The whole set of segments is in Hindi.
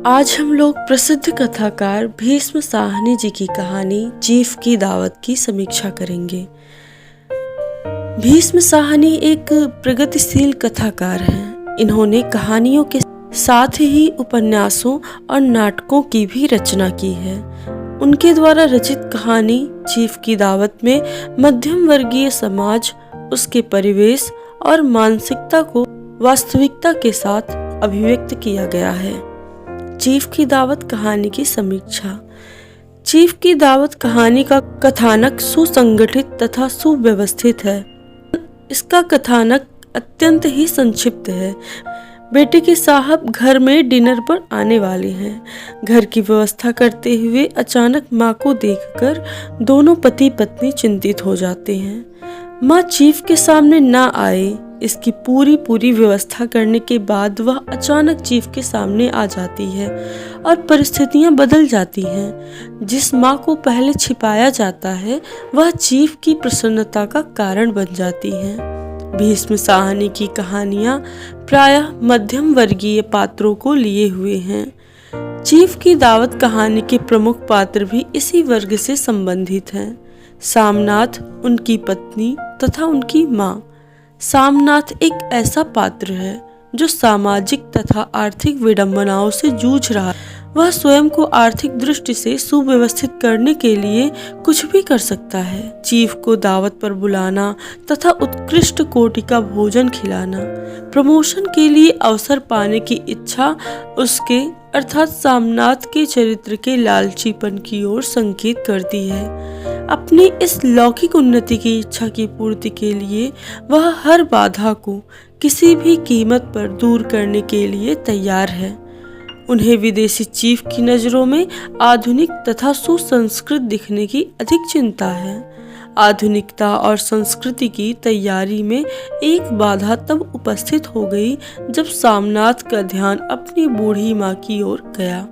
आज हम लोग प्रसिद्ध कथाकार भीष्म साहनी जी की कहानी चीफ की दावत की समीक्षा करेंगे। भीष्म साहनी एक प्रगतिशील कथाकार हैं। इन्होंने कहानियों के साथ ही उपन्यासों और नाटकों की भी रचना की है। उनके द्वारा रचित कहानी चीफ की दावत में मध्यम वर्गीय समाज, उसके परिवेश और मानसिकता को वास्तविकता के साथ अभिव्यक्त किया गया है। चीफ की दावत कहानी की समीक्षा। चीफ की दावत कहानी का कथानक सुसंगठित तथा सुव्यवस्थित है। इसका कथानक अत्यंत ही संक्षिप्त है। बेटे के साहब घर में डिनर पर आने वाले हैं। घर की व्यवस्था करते हुए अचानक माँ को देखकर दोनों पति पत्नी चिंतित हो जाते हैं। माँ चीफ के सामने ना आए, इसकी पूरी व्यवस्था करने के बाद वह अचानक चीफ के सामने आ जाती है और परिस्थितियां बदल जाती हैं। जिस माँ को पहले छिपाया जाता है वह चीफ की प्रसन्नता का कारण बन जाती हैं। भीष्म साहनी की कहानियां प्रायः मध्यम वर्गीय पात्रों को लिए हुए हैं। चीफ की दावत कहानी के प्रमुख पात्र भी इसी वर्ग से संबंधित हैं। सामनाथ, उनकी पत्नी तथा उनकी माँ। सामनाथ एक ऐसा पात्र है जो सामाजिक तथा आर्थिक विडंबनाओं से जूझ रहा है। वह स्वयं को आर्थिक दृष्टि से सुव्यवस्थित करने के लिए कुछ भी कर सकता है। चीफ को दावत पर बुलाना तथा उत्कृष्ट कोटि का भोजन खिलाना, प्रमोशन के लिए अवसर पाने की इच्छा उसके अर्थात सामनाथ के चरित्र के लालचीपन की ओर संकेत करती है। अपनी इस लौकिक उन्नति की इच्छा की पूर्ति के लिए वह हर बाधा को किसी भी कीमत पर दूर करने के लिए तैयार है। उन्हें विदेशी चीफ की नजरों में आधुनिक तथा सुसंस्कृत दिखने की अधिक चिंता है। आधुनिकता और संस्कृति की तैयारी में एक बाधा तब उपस्थित हो गई जब सामनाथ का ध्यान अपनी बूढ़ी माँ की ओर गया,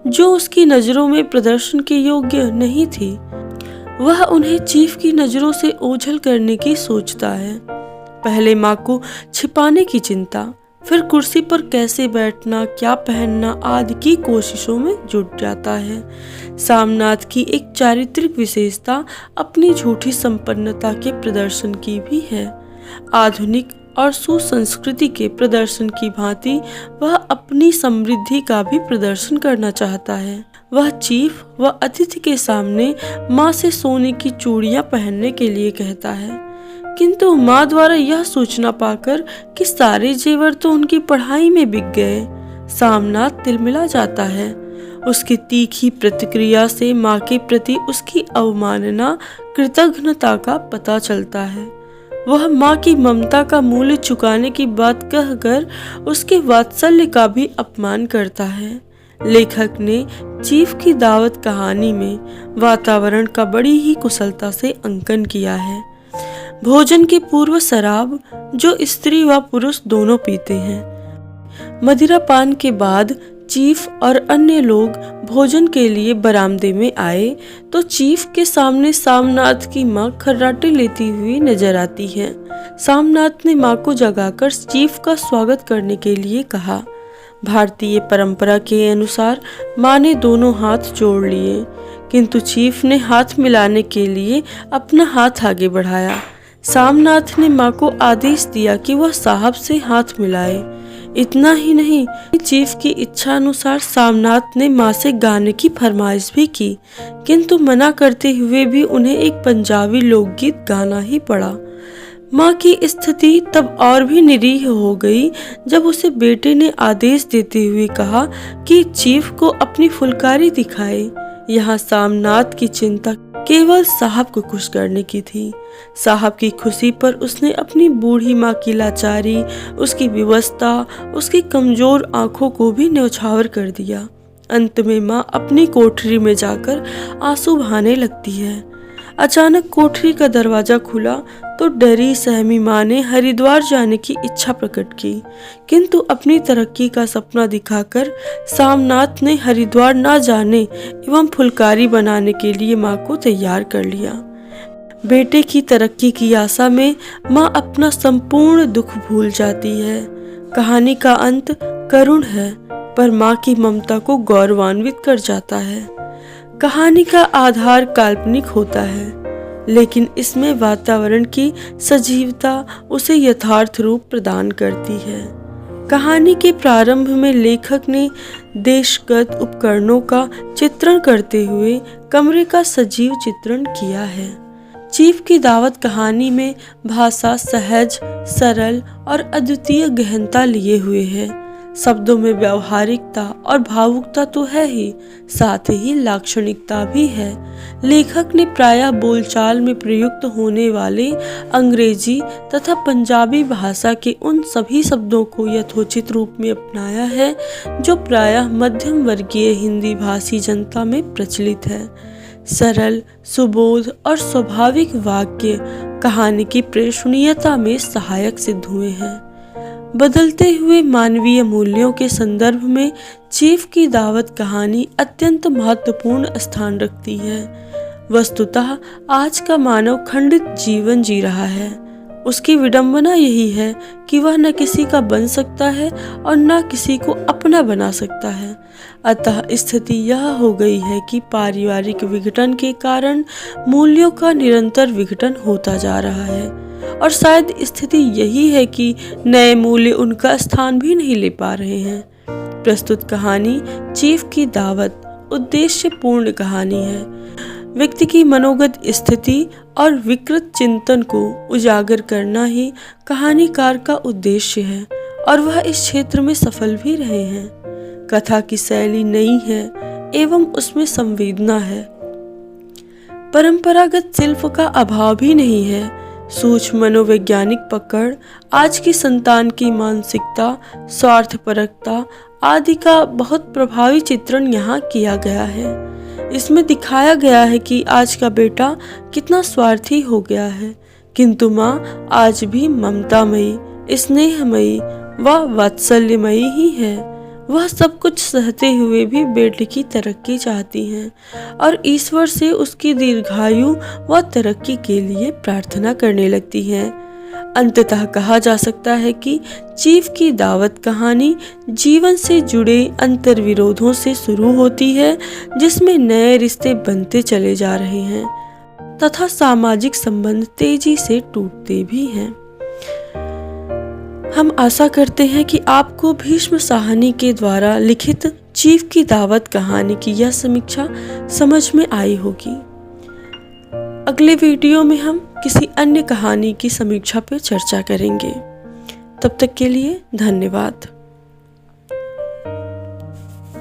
जो उसकी नजरों में प्रदर्शन के योग्य नहीं थी। वह उन्हें चीफ की नजरों से ओझल करने की सोचता है। पहले माँ को छिपाने की चिंता, फिर कुर्सी पर कैसे बैठना, क्या पहनना आदि की कोशिशों में जुट जाता है। सामनाथ की एक चारित्रिक विशेषता अपनी झूठी संपन्नता के प्रदर्शन की भी है। आधुनिक और सुसंस्कृति के प्रदर्शन की भांति वह अपनी समृद्धि का भी प्रदर्शन करना चाहता है। वह चीफ व अतिथि के सामने माँ से सोने की चूड़ियां पहनने के लिए कहता है, किंतु माँ द्वारा यह सूचना पाकर कि सारे जेवर तो उनकी पढ़ाई में बिक गए, सामनाथ तिलमिला जाता है। उसकी तीखी प्रतिक्रिया से माँ के प्रति उसकी अवमानना, कृतज्ञता का पता चलता है। वह माँ की ममता का मूल्य चुकाने की बात कहकर उसके वात्सल्य का भी अपमान करता है। लेखक ने चीफ की दावत कहानी में वातावरण का बड़ी ही कुशलता से अंकन किया है। भोजन के पूर्व शराब जो स्त्री व पुरुष दोनों पीते हैं। मदिरा पान के बाद चीफ और अन्य लोग भोजन के लिए बरामदे में आए तो चीफ के सामने सामनाथ की माँ खर्राटे लेती हुई नजर आती है। सामनाथ ने माँ को जगाकर चीफ का स्वागत करने के लिए कहा। भारतीय परंपरा के अनुसार माँ ने दोनों हाथ जोड़ लिए, किंतु चीफ ने हाथ मिलाने के लिए अपना हाथ आगे बढ़ाया। सामनाथ ने माँ को आदेश दिया कि वह साहब से हाथ मिलाए। इतना ही नहीं, चीफ की इच्छा अनुसार सामनाथ ने माँ से गाने की फरमाइश भी की, किंतु मना करते हुए भी उन्हें एक पंजाबी लोकगीत गाना ही पड़ा। माँ की स्थिति तब और भी निरीह हो गई जब उसे बेटे ने आदेश देते हुए कहा कि चीफ को अपनी फुलकारी दिखाए। यहाँ सामनाथ की चिंता केवल साहब को खुश करने की थी। साहब की खुशी पर उसने अपनी बूढ़ी माँ की लाचारी, उसकी विवशता, उसकी कमजोर आंखों को भी न्यौछावर कर दिया। अंत में माँ अपनी कोठरी में जाकर आंसू बहाने लगती है। अचानक कोठरी का दरवाजा खुला तो डरी सहमी माँ ने हरिद्वार जाने की इच्छा प्रकट की, किंतु अपनी तरक्की का सपना दिखाकर सामनाथ ने हरिद्वार न जाने एवं फुलकारी बनाने के लिए माँ को तैयार कर लिया। बेटे की तरक्की की आशा में माँ अपना संपूर्ण दुख भूल जाती है। कहानी का अंत करुण है। पर माँ की ममता को गौरवान्वित कर जाता है। कहानी का आधार काल्पनिक होता है, लेकिन इसमें वातावरण की सजीवता उसे यथार्थ रूप प्रदान करती है। कहानी के प्रारंभ में लेखक ने देशगत उपकरणों का चित्रण करते हुए कमरे का सजीव चित्रण किया है। चीफ की दावत कहानी में भाषा सहज, सरल और अद्वितीय गहनता लिए हुए है। शब्दों में व्यावहारिकता और भावुकता तो है ही, साथ ही लाक्षणिकता भी है। लेखक ने प्रायः बोलचाल में प्रयुक्त होने वाले अंग्रेजी तथा पंजाबी भाषा के उन सभी शब्दों को यथोचित रूप में अपनाया है जो प्रायः मध्यम वर्गीय हिंदी भाषी जनता में प्रचलित है। सरल, सुबोध और स्वाभाविक वाक्य कहानी की प्रेषणीयता में सहायक सिद्ध हुए हैं। बदलते हुए मानवीय मूल्यों के संदर्भ में चीफ की दावत कहानी अत्यंत महत्वपूर्ण स्थान रखती है। वस्तुतः आज का मानव खंडित जीवन जी रहा है। उसकी विडंबना यही है कि वह न किसी का बन सकता है और न किसी को अपना बना सकता है। अतः स्थिति यह हो गई है कि पारिवारिक विघटन के कारण मूल्यों का निरंतर विघटन होता जा रहा है, और शायद स्थिति यही है कि नए मूल्य उनका स्थान भी नहीं ले पा रहे हैं। प्रस्तुत कहानी चीफ की दावत उद्देश्यपूर्ण कहानी है। व्यक्ति की मनोगत स्थिति और विकृत चिंतन को उजागर करना ही कहानीकार का उद्देश्य है, और वह इस क्षेत्र में सफल भी रहे हैं। कथा की शैली नई है एवं उसमें संवेदना है। परंपरागत शिल्प का अभाव भी नहीं है। सूक्ष्म मनोवैज्ञानिक पकड़, आज की संतान की मानसिकता, स्वार्थपरकता आदि का बहुत प्रभावी चित्रण यहाँ किया गया है। इसमें दिखाया गया है कि आज का बेटा कितना स्वार्थी हो गया है, किंतु माँ आज भी ममतामयी, स्नेहमयी व वात्सल्यमयी ही है। वह सब कुछ सहते हुए भी बेटे की तरक्की चाहती हैं और ईश्वर से उसकी दीर्घायु व तरक्की के लिए प्रार्थना करने लगती हैं। अंततः कहा जा सकता है कि चीफ की दावत कहानी जीवन से जुड़े अंतर्विरोधों से शुरू होती है, जिसमें नए रिश्ते बनते चले जा रहे हैं तथा सामाजिक संबंध तेजी से टूटते भी हैं। हम आशा करते हैं कि आपको भीष्म साहनी के द्वारा लिखित चीफ की दावत कहानी की यह समीक्षा समझ में आई होगी। अगले वीडियो में हम किसी अन्य कहानी की समीक्षा पर चर्चा करेंगे। तब तक के लिए धन्यवाद।